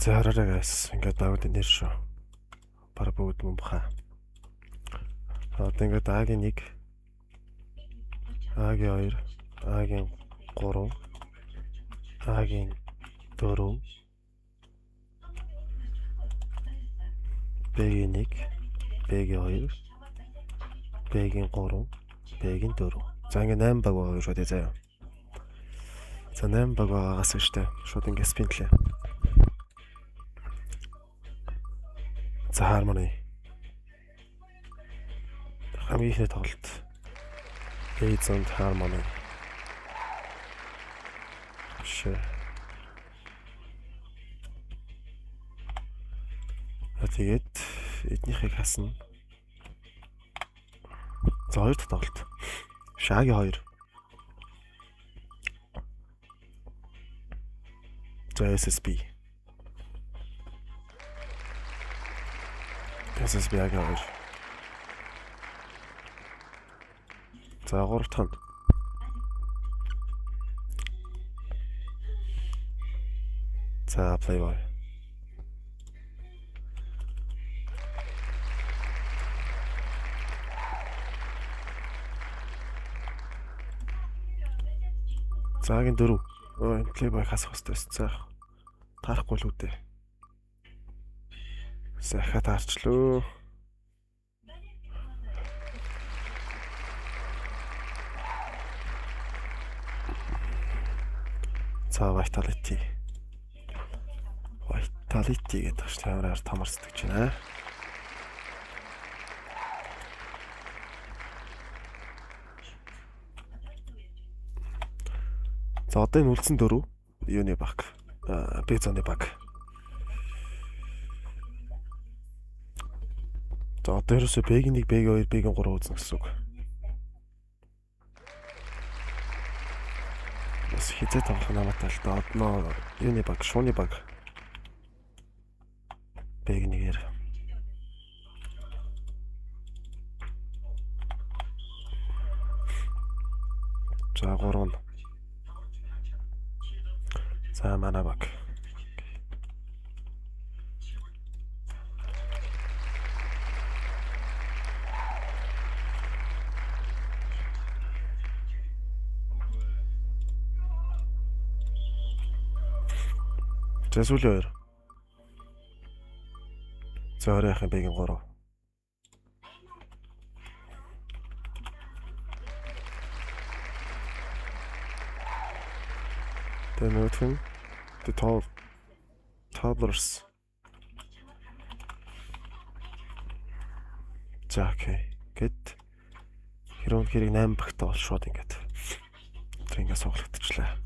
За хараарай guys. Ингээд багуудын нэр шүү. Para бүгд мөн баха. Одоо ингээд А-гийн 1, А-гийн 2, А-гийн 3, А-гийн 4, Б-гийн 1, Б-гийн 2, Б-гийн 3, Б-гийн 4. За ингээд 8 баг байгаа шүү дээ заяа. За 8 баг байгаагаас штэ. Шууд ингээд спинтлээ. За harmony. Хамгийн ихний тоглолт. AIDS and harmony. Шээ. Тэгээд эднийхийг хасна. За 2 дахь тоглолт. Шагийн 2. За SSB. SSB агийн 2. За 3 дахь. За Playboy. Цагийн 4. Ой, Playboy хасах хэрэгтэй байсан. Таарахгүй л үү дээ. Сахаа таарчлаа. За Vitality. Vitality гэдэг чинь амраар тамарсдаг ч нэ. За одоо энэ үлдсэн 4 юуны баг. Б-зоны баг. За одоо ерөөсөө Б-гийн 1, Б-гийн 2, Б-гийн 3 үзнэ гэсэн үг. Бас хизээ тоглох намаатай л да. Одноо юуны баг, шууны баг. Б-гийн 1-ээр. За 3. За манай баг. За сүүлийн 2. За оройхын Б-гийн 3. Тэгээ нөгөөх нь Toddlers. За окей. Гэт хэрэг 8 багтаа бол шууд ингээд. Тэр ингээд суглагдчихлаа.